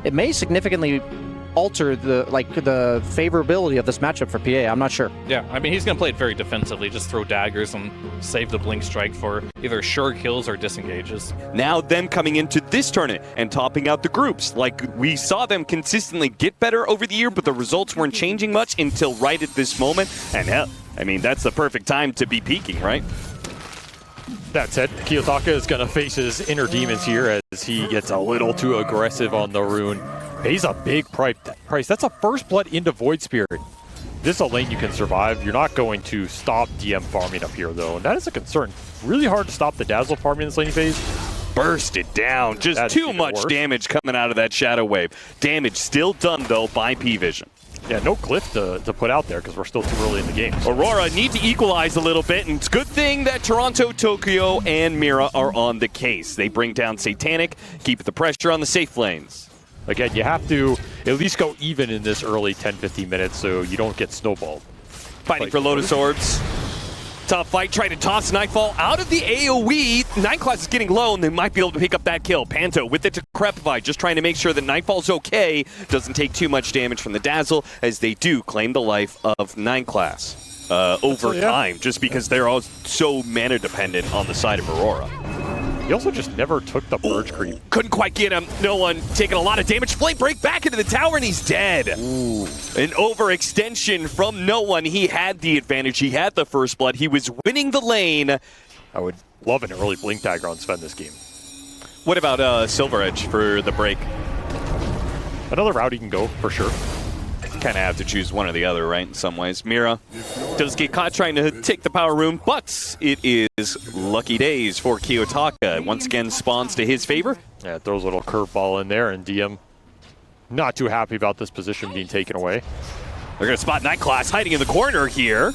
it may significantly alter the favorability of this matchup for PA. I'm not sure. Yeah, I mean, he's going to play it very defensively, just throw daggers and save the blink strike for either sure kills or disengages. Now them coming into this tournament and topping out the groups. Like, we saw them consistently get better over the year, but the results weren't changing much until right at this moment. And hell, I mean, that's the perfect time to be peaking, right? That said, Kiyotaka is going to face his inner demons here as he gets a little too aggressive on the rune. Pays a big price. That's a first blood into Void Spirit. This is a lane you can survive. You're not going to stop DM farming up here, though, and that is a concern. Really hard to stop the Dazzle farming in this laning phase. Burst it down. Just too much damage coming out of that Shadow Wave. Damage still done, though, by PVISION. Yeah, no glyph to put out there because we're still too early in the game. Aurora need to equalize a little bit, and it's a good thing that Toronto, Tokyo, and Mira are on the case. They bring down Satanic, keep the pressure on the safe lanes. Again, you have to at least go even in this early 10-15 minutes so you don't get snowballed. Fighting for Lotus Orbs. Tough fight, trying to toss Nightfall out of the AoE. Nine Class is getting low, and they might be able to pick up that kill. Panto with it to Crepify, just trying to make sure that Nightfall's okay. Doesn't take too much damage from the Dazzle, as they do claim the life of Nine Class over time, just because they're all so mana dependent on the side of Aurora. He also just never took the Purge creep. Couldn't quite get him. No one taking a lot of damage. Flame break back into the tower, and he's dead. Ooh. An overextension from no one. He had the advantage. He had the first blood. He was winning the lane. I would love an early blink dagger on Sven this game. What about Silver Edge for the break? Another route he can go, for sure. Kind of have to choose one or the other, right, in some ways. Mira does get caught trying to take the power room, but it is lucky days for Kiyotaka. Once again, spawns to his favor. Yeah, throws a little curveball in there, and DM not too happy about this position being taken away. They're going to spot Night Class hiding in the corner here.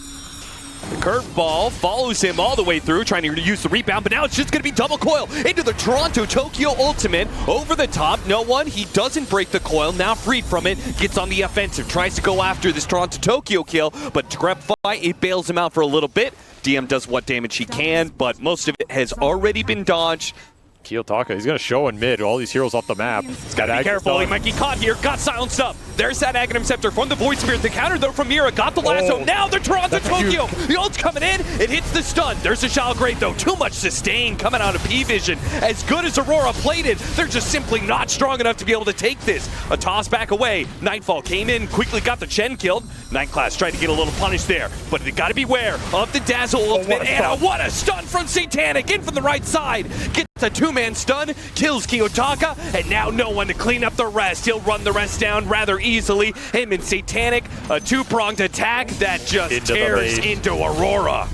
The curveball follows him all the way through, trying to use the rebound, but now it's just going to be double coil into the Toronto-Tokyo ultimate. Over the top, no one. He doesn't break the coil, now freed from it, gets on the offensive, tries to go after this Toronto-Tokyo kill, but Grepify, it bails him out for a little bit. DM does what damage he can, but most of it has already been dodged. Kiyotaka, he's going to show in mid, all these heroes off the map. He's got to be careful, he might get caught here. Got silenced up. There's that Aghanim Scepter from the Void Spirit. The counter, though, from Mira. Got the lasso. Now they're Toronto-Tokyo. The ult's coming in. It hits the stun. There's a Shallow Grave, though. Too much sustain coming out of PVISION. As good as Aurora played it, they're just simply not strong enough to be able to take this. A toss back away. Nightfall came in, quickly got the Chen killed. Night Class tried to get a little punish there, but they got to beware of the Dazzle ultimate. And what a stun from Satanic in from the right side. Gets a two-man stun, kills Kiyotaka, and now no one to clean up the rest. He'll run the rest down rather easily. Him and Satanic, a two-pronged attack that just tears into Aurora.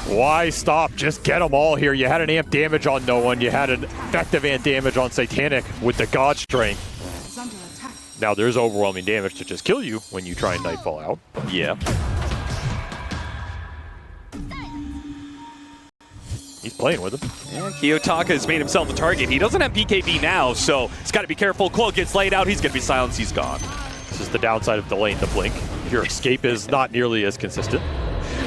Why stop? Just get them all here. You had an amp damage on no one. You had an effective amp damage on Satanic with the God Strength. Now there's overwhelming damage to just kill you when you try and Nightfall out. Yeah. He's playing with him. And Kiyotaka has made himself a target. He doesn't have BKB now, so he's got to be careful. Coil gets laid out. He's going to be silenced. He's gone. This is the downside of delaying the blink. Your escape is not nearly as consistent.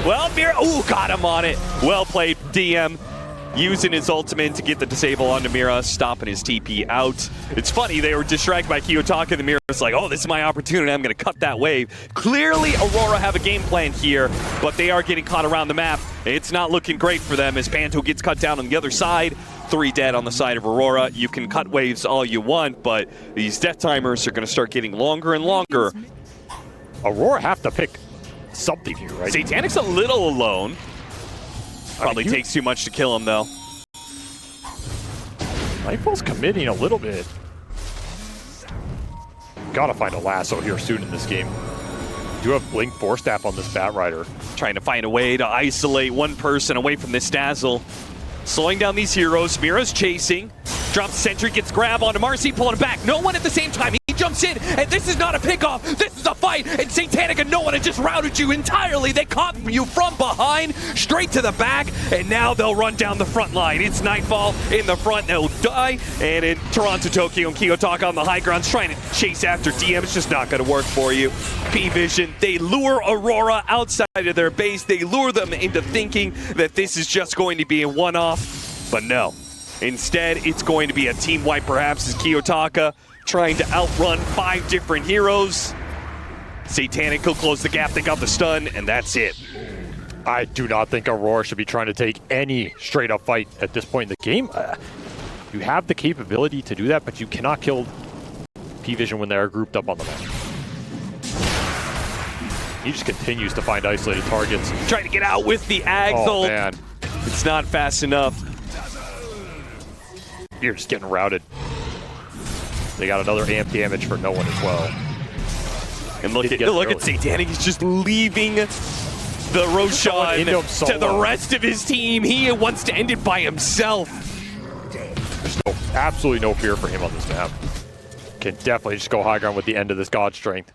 Well, Mira, ooh, got him on it. Well played, DM. Using his ultimate to get the disable onto Mira, stopping his TP out. It's funny, they were distracted by Kiyotaka, and the Mira's like, oh, this is my opportunity, I'm going to cut that wave. Clearly, Aurora have a game plan here, but they are getting caught around the map. It's not looking great for them as Panto gets cut down on the other side. 3 dead on the side of Aurora. You can cut waves all you want, but these death timers are going to start getting longer and longer. Aurora have to pick something here, right? Satanic's a little alone. Probably takes too much to kill him, though. Nightfall's committing a little bit. Gotta find a lasso here soon in this game. Do have Blink Force Staff on this Bat Rider. Trying to find a way to isolate one person away from this Dazzle. Slowing down these heroes. Mira's chasing. Drops Sentry, gets grab onto Marcy, pulling it back. No one at the same time. He jumps in, and this is not a pickoff. This is a fight, and Satanic and no one had just routed you entirely. They caught you from behind, straight to the back, and now they'll run down the front line. It's Nightfall in the front. They'll die, and in Toronto, Tokyo, and Kiyotaka on the high grounds trying to chase after DM. It's just not going to work for you. PVISION, they lure Aurora outside of their base. They lure them into thinking that this is just going to be a one-off, but no. Instead, it's going to be a team wipe, perhaps, as Kiyotaka trying to outrun 5 different heroes. Satanic will close the gap, they got the stun, and that's it. I do not think Aurora should be trying to take any straight-up fight at this point in the game. You have the capability to do that, but you cannot kill PVISION when they're grouped up on the map. He just continues to find isolated targets. Trying to get out with the Ags ult. Man. It's not fast enough. You're just getting routed. They got another amp damage for no one as well. And look at Satanic, he's just leaving the Roshan to the rest of his team. He wants to end it by himself. There's absolutely no fear for him on this map. Can definitely just go high ground with the end of this God Strength.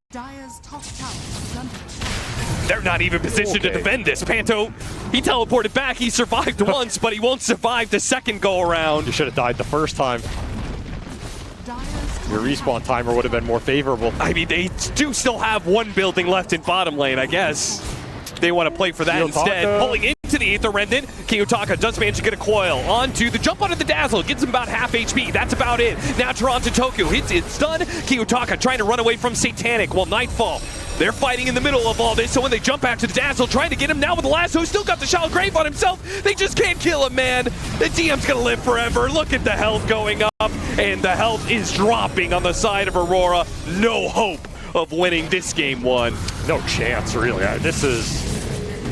Dire's top tower is under attack. They're not even positioned to defend this. Panto, he teleported back. He survived once, but he won't survive the second go-around. You should have died the first time. Your respawn timer would have been more favorable. I mean, they do still have one building left in bottom lane, I guess. They want to play for that instead. Pulling into the Aether Remnant, Kiyotaka does manage to get a coil onto the jump onto the Dazzle, gets him about half HP. That's about it. Now Toronto Tokyo hits it, stun. Kiyotaka trying to run away from Satanic while Nightfall. They're fighting in the middle of all this, so when they jump back to the Dazzle, trying to get him now with the lasso, still got the Shallow Grave on himself. They just can't kill him, man. The DM's gonna live forever. Look at the health going up, and the health is dropping on the side of Aurora. No hope of winning this game one. No chance, really. This is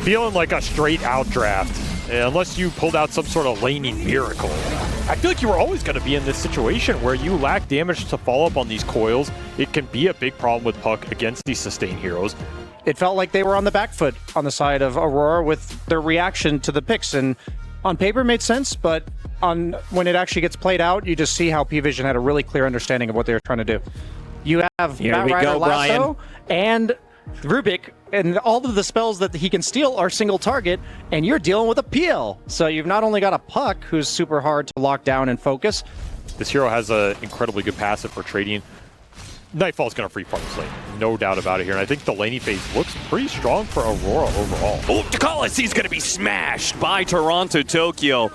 feeling like a straight out draft. Unless you pulled out some sort of laning miracle. I feel like you were always going to be in this situation where you lack damage to follow up on these coils. It can be a big problem with Puck against these sustain heroes. It felt like they were on the back foot on the side of Aurora with their reaction to the picks, and on paper made sense, but when it actually gets played out, you just see how PVISION had a really clear understanding of what they were trying to do. You have Matt Ryder, Lasso, and Rubik, and all of the spells that he can steal are single target, and you're dealing with a PL. So you've not only got a Puck who's super hard to lock down and focus. This hero has an incredibly good passive for trading. Nightfall's going to free farm this lane, no doubt about it here. And I think the laning phase looks pretty strong for Aurora overall. Oh, Takalis, he's going to be smashed by Toronto Tokyo.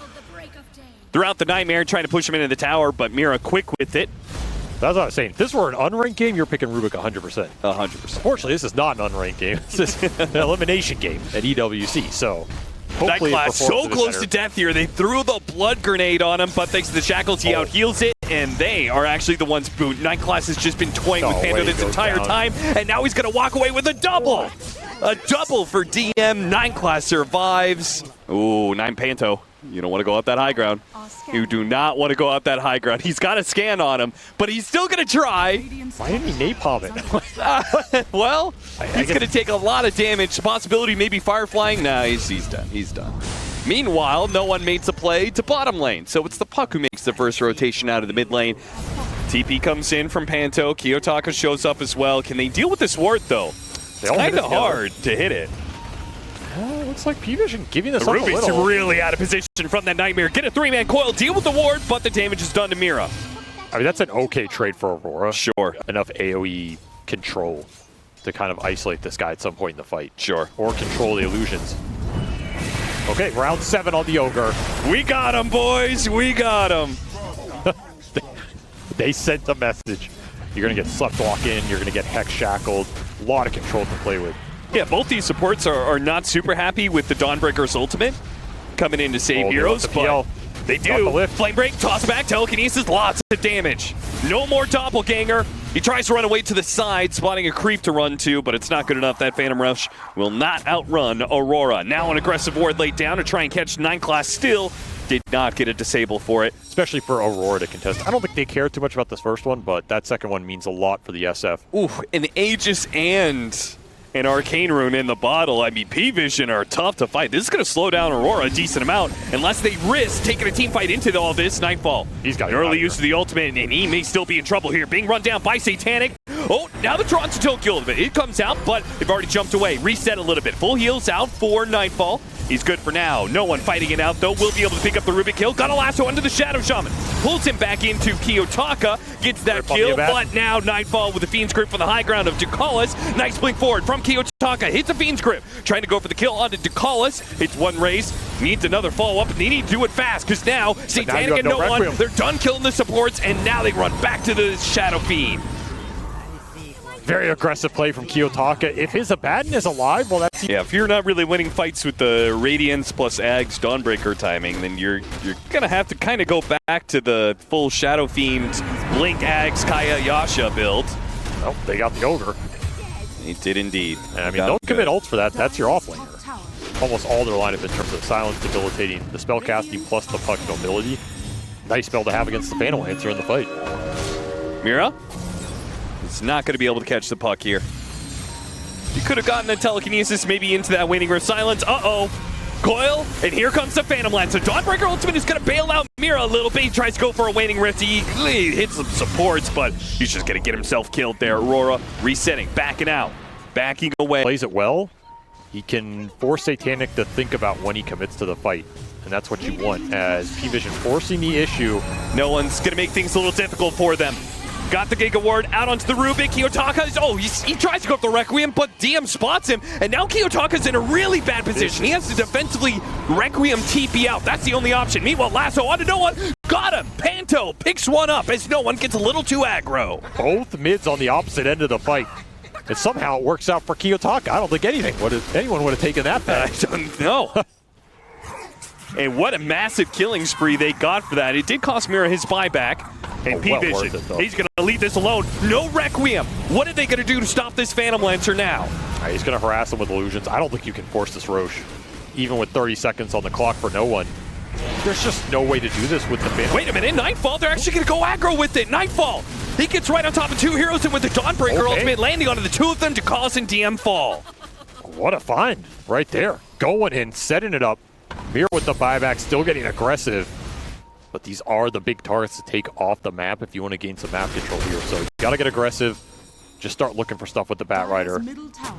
Throughout the Nightmare, trying to push him into the tower, but Mira quick with it. That's what I was saying. If this were an unranked game, you're picking Rubik 100%. 100%. Unfortunately, this is not an unranked game. This is an elimination game at EWC, so hopefully Nightclass so close to death here. They threw the blood grenade on him, but thanks to the shackles, he out-heals it, and they are actually the ones who Nightclass has just been toying with Pando this entire time, and now he's going to walk away with a double! A double for DM. Nightclass survives. Ooh, 9 Panto. You don't want to go up that high ground. You do not want to go up that high ground. He's got a scan on him, but he's still going to try. Why didn't he napalm it? Well, he's going to take a lot of damage. Possibility maybe fire flying. Nah, he's done. He's done. Meanwhile, no one makes a play to bottom lane, so it's the Puck who makes the first rotation out of the mid lane. TP comes in from Panto. Kiyotaka shows up as well. Can they deal with this ward, though? It's kind of hard to hit it. Looks like PVISION giving this up a Rubik's little. really out of position from that Nightmare. Get a 3-man coil, deal with the ward, but the damage is done to Mira. I mean, that's an okay trade for Aurora. Sure. Enough AoE control to kind of isolate this guy at some point in the fight. Sure. Or control the illusions. Okay, round 7 on the Ogre. We got him, boys. We got him. They sent a message. You're going to get slept walk in. You're going to get hex shackled. A lot of control to play with. Yeah, both these supports are not super happy with the Dawnbreaker's ultimate coming in to save heroes, but they do. Flame break, toss back, telekinesis, lots of damage. No more doppelganger. He tries to run away to the side, spotting a creep to run to, but it's not good enough. That Phantom Rush will not outrun Aurora. Now an aggressive ward laid down to try and catch 9-class still. Did not get a disable for it. Especially for Aurora to contest. I don't think they care too much about this first one, but that second one means a lot for the SF. Ooh, an Aegis and an Arcane Rune in the bottle. I mean, PVISION are tough to fight. This is going to slow down Aurora a decent amount, unless they risk taking a team fight into all this. Nightfall. He's got an early use of the ultimate, and he may still be in trouble here. Being run down by Satanic. Oh, now the Toronto Tokyo ultimate. It comes out, but they've already jumped away. Reset a little bit. Full heals out for Nightfall. He's good for now. No one fighting it out, though. Will be able to pick up the Rubik kill. Got a lasso under the Shadow Shaman. Pulls him back into Kiyotaka. Gets that kill, but now Nightfall with the Fiend's Grip from the high ground of Ducalis. Nice blink forward from Kiyotaka. Hits a Fiend's Grip. Trying to go for the kill onto Ducalis. Hits one raise. Needs another follow-up, and they need to do it fast, because now Satanic and no one, they're done killing the supports, and now they run back to the Shadow Fiend. Very aggressive play from Kiyotaka. If his Abaddon is alive, well, that's... Yeah, if you're not really winning fights with the Radiance plus Ag's Dawnbreaker timing, then you're going to have to kind of go back to the full Shadow Fiend, Blink, Ag's, Kaya, Yasha build. Oh, they got the Ogre. They did indeed. And, I mean, don't commit ults for that. That's your offlaner. Almost all their lineup in terms of silence, debilitating, the spell casting plus the puck mobility. Nice spell to have against the Phantom Lancer in the fight. Mira? It's not going to be able to catch the puck here. You could have gotten a telekinesis maybe into that Waning Rift silence. Uh-oh. Coil, and here comes the Phantom Lancer. Dawnbreaker Ultimate is going to bail out Mira a little bit. He tries to go for a Waning Rift. He hits some supports, but he's just going to get himself killed there. Aurora resetting, backing out, backing away. Plays it well. He can force Satanic to think about when he commits to the fight. And that's what you want, as PVISION forcing the issue. No one's going to make things a little difficult for them. Got the Giga Ward out onto the Rubik. Kiyotaka is, he tries to go up the Requiem, but DM spots him, and now Kiyotaka's in a really bad position. He has to defensively Requiem TP out. That's the only option. Meanwhile, lasso onto no one. Got him. Panto picks one up as no one gets a little too aggro. Both mids on the opposite end of the fight. And somehow it works out for Kiyotaka. I don't think anyone would have taken that back. I don't know. And what a massive killing spree they got for that. It did cost Mira his buyback. And PVISION, he's going to leave this alone. No Requiem. What are they going to do to stop this Phantom Lancer now? He's going to harass him with illusions. I don't think you can force this Roche, even with 30 seconds on the clock for no one. There's just no way to do this with the Phantom. Wait a minute, Nightfall, they're actually going to go aggro with it. Nightfall, he gets right on top of two heroes, and with the Dawnbreaker ultimate landing onto the two of them to cause and DM fall. What a find right there. Going in, setting it up. Mira with the buyback, still getting aggressive. But these are the big targets to take off the map if you want to gain some map control here. So you got to get aggressive. Just start looking for stuff with the Batrider.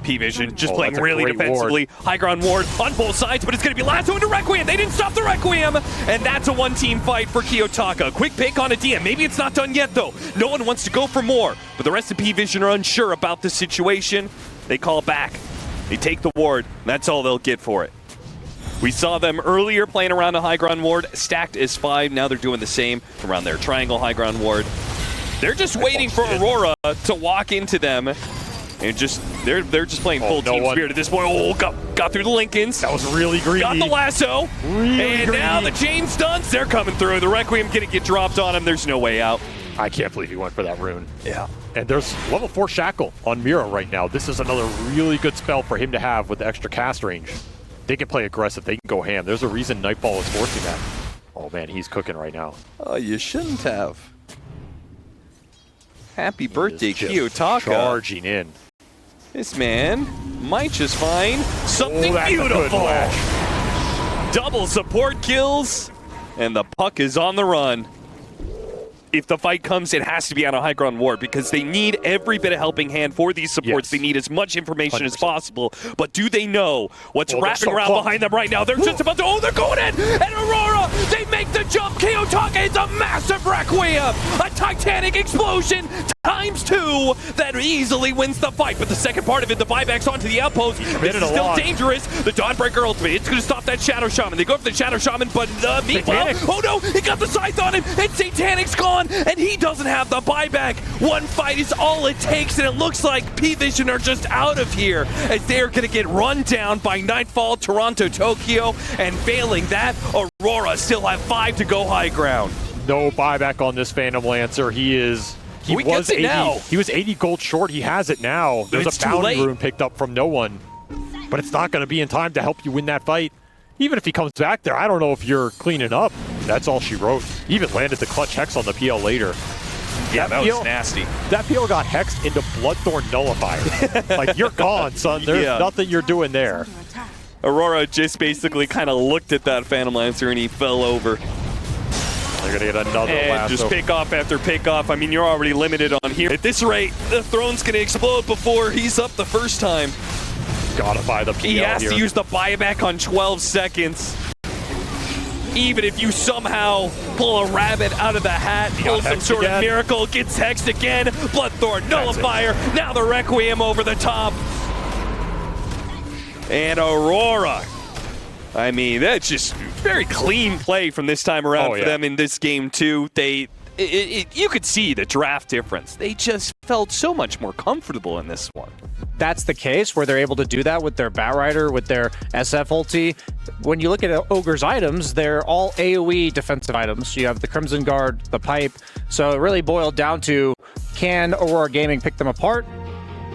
PVISION just playing really defensively. High ground ward on both sides, but it's going to be lasso into Requiem. They didn't stop the Requiem, and that's a one-team fight for Kiyotaka. Quick pick on a DM. Maybe it's not done yet, though. No one wants to go for more, but the rest of PVISION are unsure about the situation. They call back. They take the ward, and that's all they'll get for it. We saw them earlier playing around the high ground ward, stacked as 5. Now they're doing the same around their triangle high ground ward. They're just waiting for Aurora to walk into them, and they're just playing full team spirit at this point. Oh, got through the Lincolns. That was really greedy. Got the lasso, and now the chain stunts. They're coming through. The Requiem gonna get dropped on him. There's no way out. I can't believe he went for that rune. Yeah. And there's level 4 Shackle on Mira right now. This is another really good spell for him to have with the extra cast range. They can play aggressive. They can go ham. There's a reason Nightfall is forcing that. Oh, man, he's cooking right now. Oh, you shouldn't have. Happy birthday, Kiyotaka. Charging in. This man might just find something beautiful. Double support kills, and the puck is on the run. If the fight comes, it has to be on a high ground ward because they need every bit of helping hand for these supports. Yes. They need as much information 100%. As possible. But do they know what's wrapping around behind them right now? They're just about to, they're going in! And Aurora, they make the jump! Kiyotaka is a massive Requiem! A Titanic explosion ×2 that easily wins the fight. But the second part of it, the buybacks onto the outpost, this is still dangerous. The Dawnbreaker ultimate, it's going to stop that Shadow Shaman. They go for the Shadow Shaman, but meanwhile, oh no, he got the scythe on him, and Satanic's gone! And he doesn't have the buyback. One fight is all it takes, and it looks like PVISION are just out of here as they're going to get run down by Nightfall, Toronto, Tokyo, and failing that, Aurora still have 5 to go high ground. No buyback on this Phantom Lancer. He was 80 gold short. He has it now. There's a bounty rune picked up from no one, but it's not going to be in time to help you win that fight. Even if he comes back there, I don't know if you're cleaning up. That's all she wrote. Even landed the clutch hex on the PL later. Yeah, that was nasty. That PL got hexed into Bloodthorn Nullifier. Like, you're gone, son. There's nothing you're doing there. Aurora just basically kind of looked at that Phantom Lancer and he fell over. They're going to get another lasso. Just pick off after pick off. I mean, you're already limited on here. At this rate, the throne's going to explode before he's up the first time. Gotta buy the PL He has here. to use the buyback on 12 seconds. Even if you somehow pull a rabbit out of the hat, pull some sort of miracle, gets hexed again, Bloodthorn, Nullifier, now the Requiem over the top. And Aurora. I mean, that's just very clean play from this time around for them in this game too. You could see the draft difference. They just felt so much more comfortable in this one. That's the case where they're able to do that with their Batrider, with their SF ulti. When you look at Ogre's items, they're all AoE defensive items. You have the Crimson Guard, the Pipe. So it really boiled down to, can Aurora Gaming pick them apart?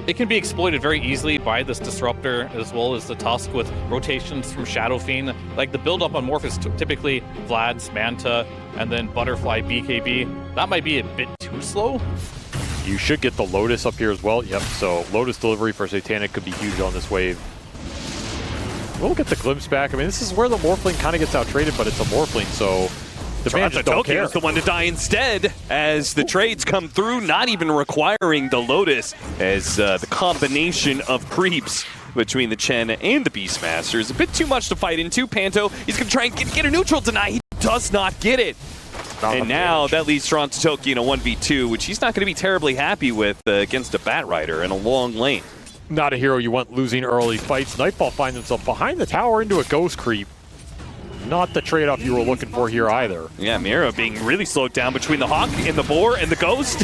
It can be exploited very easily by this Disruptor, as well as the Tusk with rotations from Shadow Fiend. Like, the build-up on Morph is typically Vlad's, Manta, and then Butterfly, BKB. That might be a bit too slow. You should get the Lotus up here as well. Yep, so Lotus delivery for Satanic could be huge on this wave. We'll get the glimpse back. I mean, this is where the Morphling kind of gets out-traded, but it's a Morphling, so the fans just don't care. Is the one to die instead as the trades come through, not even requiring the Lotus, as the combination of creeps between the Chen and the Beastmaster is a bit too much to fight into. Panto, he's going to try and get a neutral deny. He does not get it. And now that leaves Toronto Tokyo in a 1v2, which he's not going to be terribly happy with against a Batrider in a long lane. Not a hero you want losing early fights. Nightfall finds himself behind the tower into a ghost creep. Not the trade-off you were looking for here either. Yeah, Mira being really slowed down between the Hawk and the Boar and the Ghost.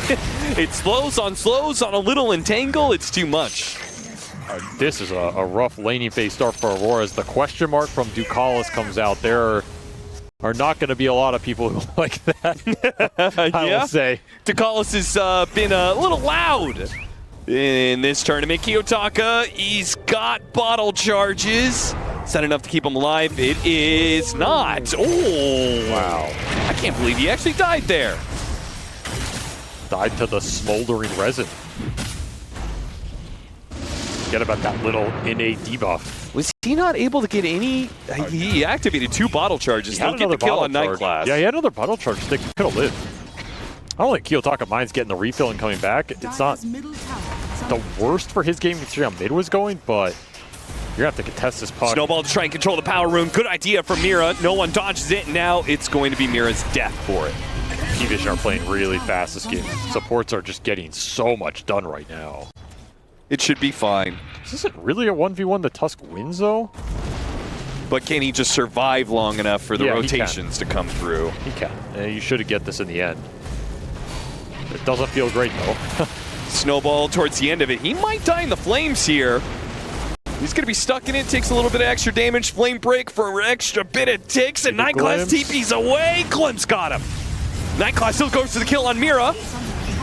It slows on a little entangle. It's too much. This is a rough laning phase start for Aurora as the question mark from Ducalis comes out. There are not going to be a lot of people who like that, I will say. Ducalis has been a little loud in this tournament. Kiyotaka, he's got bottle charges. Is that enough to keep him alive? It is not. Oh, wow. I can't believe he actually died there. Died to the smoldering resin. Forget about that little innate debuff. Was he not able to get any? He activated 2 bottle charges. He'll get the kill on Night Class. Yeah, he had another bottle charge. They could have lived. I don't think Kiyotaka minds getting the refill and coming back. It's not the worst for his game considering how mid was going, but you're going to have to contest this puck. Snowball to try and control the power rune. Good idea from Mira. No one dodges it. Now it's going to be Mira's death for it. PVISION are playing really fast this game. Supports are just getting so much done right now. It should be fine. This isn't really a 1v1 the Tusk wins, though. But can he just survive long enough for the rotations to come through? He can. You should get this in the end. It doesn't feel great, though. Snowball towards the end of it. He might die in the flames here. He's going to be stuck in it. Takes a little bit of extra damage. Flame break for an extra bit of ticks. And Night Class TP's away. Glimpse got him. Night Class still goes to the kill on Mira.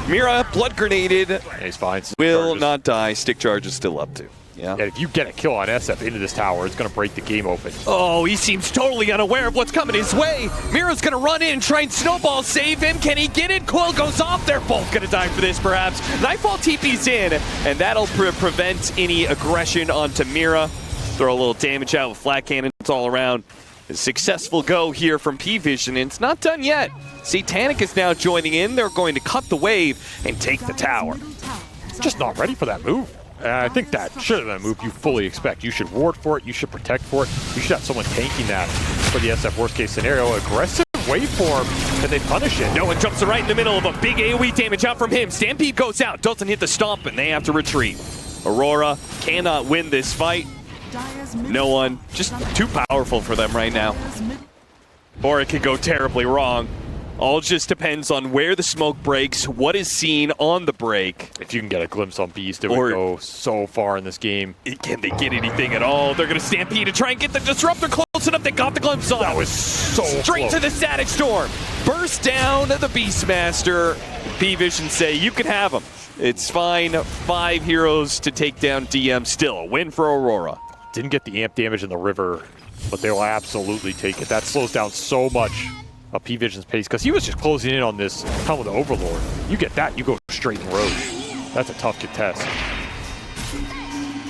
Mira, blood grenaded. Yeah, he's fine. Will not die. Stick charge is still up to. Yeah. And if you get a kill on SF into this tower, it's going to break the game open. Oh, he seems totally unaware of what's coming his way. Mira's going to run in and try and snowball save him. Can he get it? Coil goes off. They're both going to die for this, perhaps. Nightfall TP's in, and that'll prevent any aggression onto Mira. Throw a little damage out with flat cannons all around. A successful go here from PVISION, and it's not done yet. Satanic is now joining in. They're going to cut the wave and take the tower. Just not ready for that move. I think that should have been a move you fully expect. You should ward for it. You should protect for it. You should have someone tanking that for the SF worst case scenario. Aggressive waveform, and they punish it. No one jumps right in the middle of a big AoE damage out from him. Stampede goes out, doesn't hit the stomp, and they have to retreat. Aurora cannot win this fight. No one, just too powerful for them right now. Or it could go terribly wrong. All just depends on where the smoke breaks, what is seen on the break. If you can get a glimpse on Beast, it would go so far in this game. Can they get anything at all? They're going to stampede to try and get the Disruptor close enough. They got the glimpse on. That was so straight close. To the Static Storm. Burst down the Beastmaster. PVISION say, you can have him. It's fine. 5 heroes to take down DM. Still a win for Aurora. Didn't get the amp damage in the river, but they will absolutely take it. That slows down so much of PVISION's pace, because he was just closing in on this Helm of the Overlord. You get that, you go straight in Roche. That's a tough contest.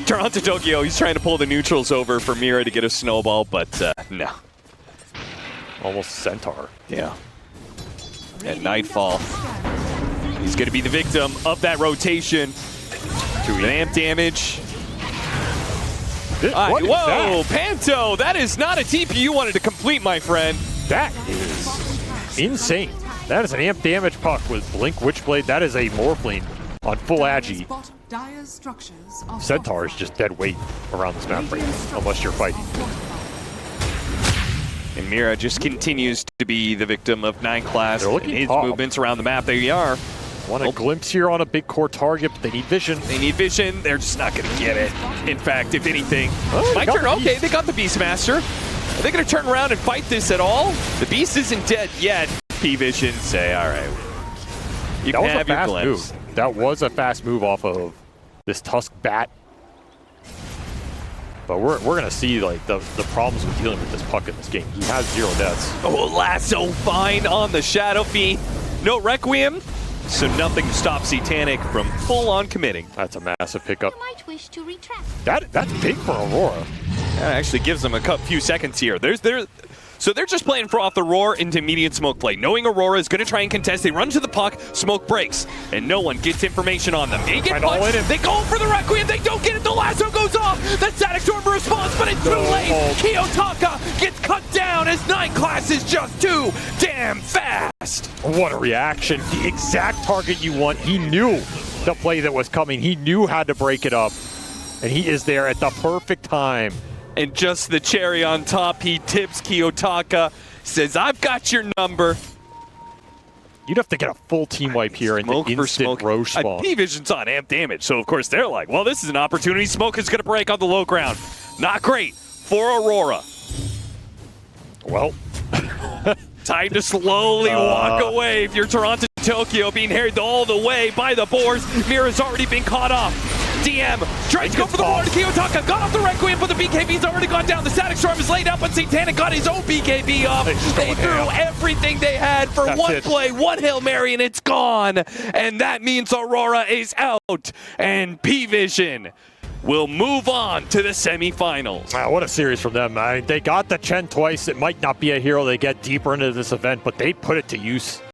Toronto Tokyo, he's trying to pull the neutrals over for Mira to get a snowball, but no. Almost Centaur. Yeah. At Nightfall, he's going to be the victim of that rotation. 2 amp damage. What is Whoa, that? Panto, that is not a TP you wanted to complete, my friend. That is insane. That is an amp damage puck with Blink Witchblade. That is a Morphling on full agi. Centaur is just dead weight around this map right now, unless you're fighting. And Mira just continues to be the victim of 9 class They're and looking his top. movements around the map. There you are. Want a glimpse here on a big core target, but they need vision. They need vision. They're just not going to get it. In fact, if anything, Oh, my they got turn. the Okay, beast. they got the Beastmaster. Are they going to turn around and fight this at all? The beast isn't dead yet. P-Vision say, all right, you That can was a have your fast glimpse. move. That was a fast move off of this Tusk Bat. But we're gonna see like the problems with dealing with this puck in this game. He has 0 deaths. Oh, lasso fine on the Shadow Fiend. No Requiem, so nothing stops Satanic from full-on committing. That's a massive pickup. You might wish to retract. That's big for Aurora. That actually gives them a few seconds here. So they're just playing for off the roar into immediate smoke play. Knowing Aurora is going to try and contest, they run to the puck, smoke breaks, and no one gets information on them. They get Right, all punched, in it. they go for the Requiem, they don't get it, the lasso goes off! The Static Storm responds, but it's too No. late! Kiyotaka gets cut down as 9 class is just too damn fast! What a reaction. The exact target you want. He knew the play that was coming. He knew how to break it up. And he is there at the perfect time. And just the cherry on top, he tips Kiyotaka, says, I've got your number. You'd have to get a full team wipe here and the Smoke for instant smoke. Roche spawn. P-Vision's on amp damage, so of course they're like, well, this is an opportunity. Smoke is going to break on the low ground. Not great for Aurora. Well, Time to slowly walk away. If you're Toronto Tokyo being harried all the way by the boars, Mira's already been caught off. DM tries to go for the ward. Kiyotaka got off the Requiem, but the BKB's already gone down. The Static Storm is laid up, but Satanic got his own BKB off. They threw everything they had for one play, one Hail Mary, and it's gone. And that means Aurora is out. And P-Vision will move on to the semifinals. wow, what a series from them. I mean, they got the Chen twice. It might not be a hero they get deeper into this event, but they put it to use.